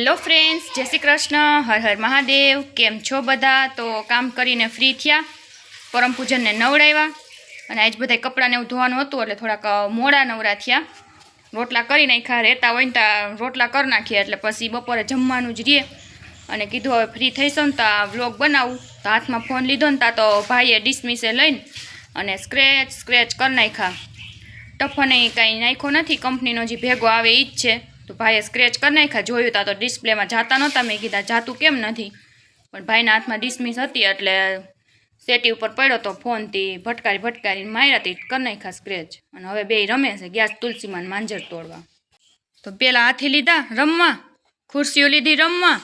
Hello friends, જય શ્રી કૃષ્ણ, હર હર મહાદેવ। કેમ છો બધા? તો કામ કરીને ફ્રી થયા, પરમ પૂજનને નવડાવ્યા અને આજ બધા કપડાને એવું ધોવાનું હતું એટલે થોડાક મોડા નવરા થયા। રોટલા કરી નાખ્યા, રહેતા હોય ને ત્યાં રોટલા કરી નાખીએ એટલે પછી બપોરે જમવાનું જ રહે અને કીધું હવે ફ્રી થઈશું ને તો આ વ્લોગ બનાવું। તો હાથમાં ફોન લીધો ને ત્યાં તો ભાઈએ ડિસમિસે લઈને અને સ્ક્રેચ કરી નાખ્યા। ટફને કાંઈ નાખ્યો નથી, કંપનીનો જે ભેગો આવે એ જ છે। તો ભાઈએ સ્ક્રેચ કરી નાખ્યા। જોયું તા તો ડિસ્પ્લેમાં જાતા નહોતા, મેં કીધા જાતું કેમ નથી, પણ ભાઈના હાથમાં ડિસમિસ હતી એટલે સેટી ઉપર પડ્યો તો ફોનથી ભટકારીને માર્યાથી કરી નાખ્યા સ્ક્રેચ। અને હવે બે રમે છે ગયા તુલસીમાં માંજર તોડવા। તો પેલા હાથી લીધા રમવા, ખુરશીઓ લીધી રમવા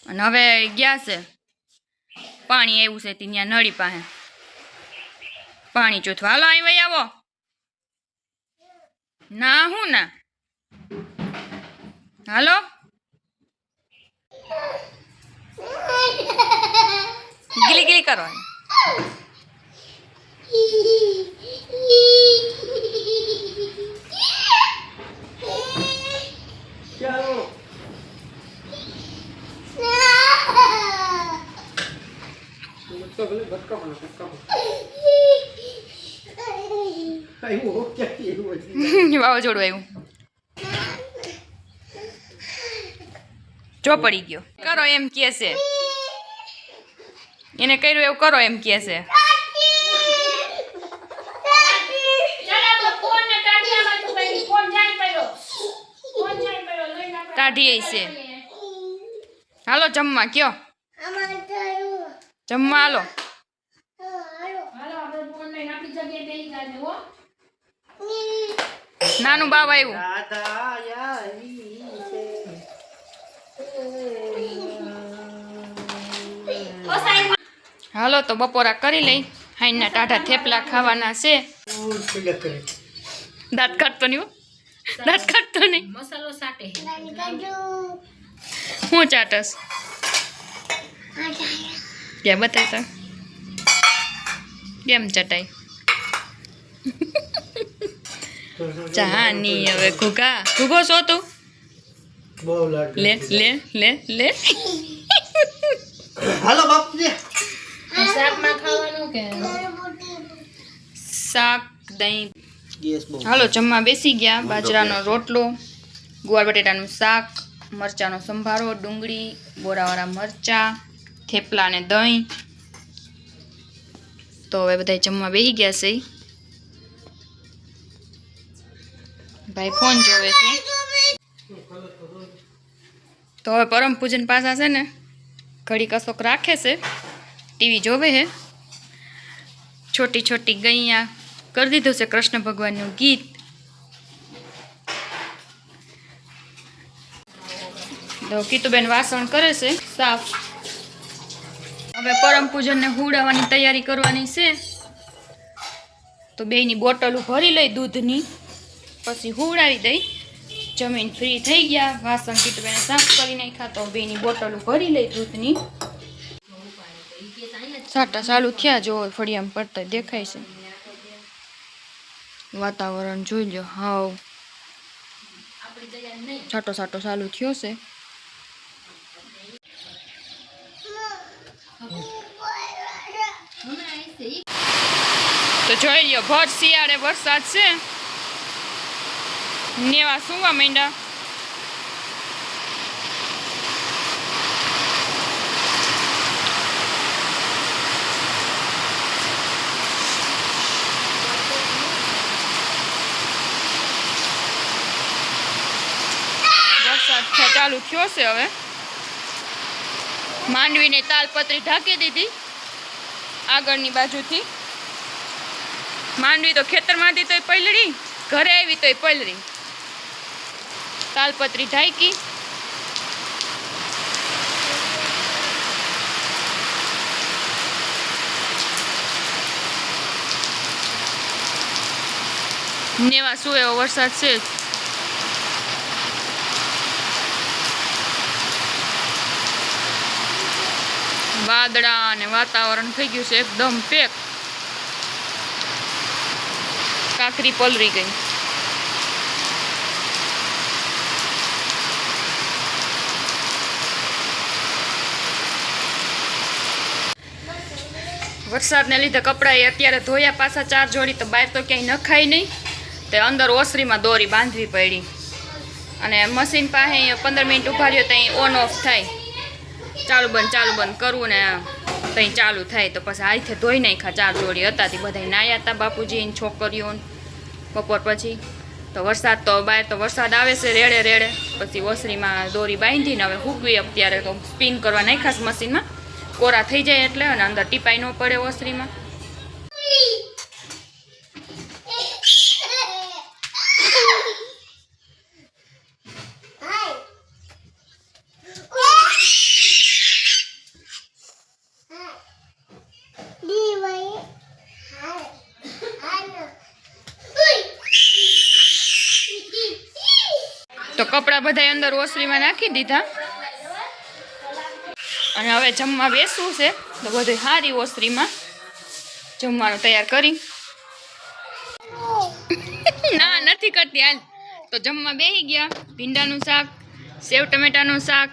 અને હવે ગયા છે પાણી આવ્યું છે ત્યાં નળી પાસે પાણી ચોથવા। હાલો અહીં વઈ આવો ના, હું ના હાલો ગીલી કરો। વાવાઝોડું આવ્યું, જો પડી ગયો। કરો એમ કે છે, એને કર્યું એવું કરો એમ કે છે। કાઢી છે, હાલો જમવા કયો, જમવા હાલો। નાનું બાવ આવ્યું, હાલો તો બપોરા કરી લઈ। હાઈના ટાઢા થેપલા ખાવાના છે। દાંત કાઢતો નહીં, દાંત કાઢતો નહીં, મસાલો સાટે હું ચાટસ ક્યાં બતાય તો કેમ ચટાઈ ચાની હવે ઘૂગો છો તું, લે લે લે લે હાલો બાપજી શાકમાં ખાવાનું કે શાક દહીં। હાલો જમવા બેસી ગયા। બાજરાનો રોટલો, ગુવાર બટેટાનું શાક, મરચાંનો સંભારો, ડુંગળી, બોરાવાળા મરચાં, થેપલા અને દહીં। તો હવે બધા જમવા બેસી ગયા છે। ભાઈ ફોન જોવે છે। તો હવે પરમ પૂજન પાછા છે ને ઘડી કશોક રાખે છે, ટીવી જોવે છે। છોટી છોટી ગૈયા કરી દીધું છે કૃષ્ણ ભગવાનનું ગીત। તો કીતુબેન વાસણ કરે છે સાફ। હવે પરમ પૂજનને હુડાવવાની તૈયારી કરવાની છે। તો બેયની બોટલો ભરી લઈ દૂધની, પછી હુડાવી દઈ। જમીન ફ્રી થઈ ગયા, વાસણ કીતુબેને સાફ કરી નાખ્યા। તો બેયની બોટલો ભરી લઈ દૂધની। સાટા ચાલુ થયા, જો ફળિયામાં પડતા દેખાય છે। વાતાવરણ જોઈ લો, હાવ છાટો ચાલુ થયો છે। તો જોઈ લ્યો ભર શિયાળે વરસાદ છે, નેવા સુવા માંડ્યા। ચાલુ થયો છે। હવે માંડવીને તાલપત્રી ઢાંકી દીધી આગળની બાજુથી। માંડવી તો ખેતરમાંથી તોય પલળી, ઘરે આવી તોય પલળી, તાલપત્રી ઢાંકી। નેવા શું એવો વરસાદ છે। વાદળા અને વાતાવરણ થઈ ગયું છે એકદમ પેક। કાકરી પલરી ગઈ। વરસાદને લીધે કપડાં એ અત્યારે ધોયા પાછા 4 જોડી, તો બહાર તો ક્યાંય નખાય નહીં, તે અંદર ઓસરીમાં દોરી બાંધવી પડી. અને મશીન પાસે 15 મિનિટ ઊભા રહ્યો ત્યાં ઓન ઓફ થાય, ચાલુ બંધ કરવું ને ત્યાં ચાલુ થાય. તો પછી હાથે ધોઈ નાખ્યા 4 જોડી હતા, તે બધા નાયા હતા બાપુજી છોકરીઓ બપોર પછી. તો બહાર તો વરસાદ આવે છે રેડે, પછી ઓસરીમાં દોરી બાંધીને હવે હૂકવી. અત્યારે તો સ્પિન કરવા નાખ્યા મશીનમાં, કોરા થઈ જાય એટલે, અને અંદર ટીપાઈ ન પડે ઓસરીમાં. તો કપડાં બધા અંદર ઓસરીમાં નાખી દીધા, અને હવે જમવા બેસવું છે. તો બધું સારી ઓસરીમાં જમવાનું તૈયાર કરી. ના નથી કરતી હાલ. તો જમવા બેસી ગયા. ભીંડાનું શાક, સેવ ટમેટાનું શાક,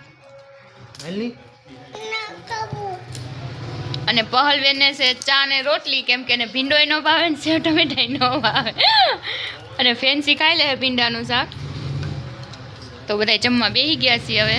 અને પહલવેને છે ચા ને રોટલી, કેમ કે એને ભીંડોય ન ભાવે ને સેવ ટમેટાય ન ભાવે, અને ફેન્સી ખાઈ લે ભીંડાનું શાક. તો બધા જમવા બેસી ગયા છીએ હવે.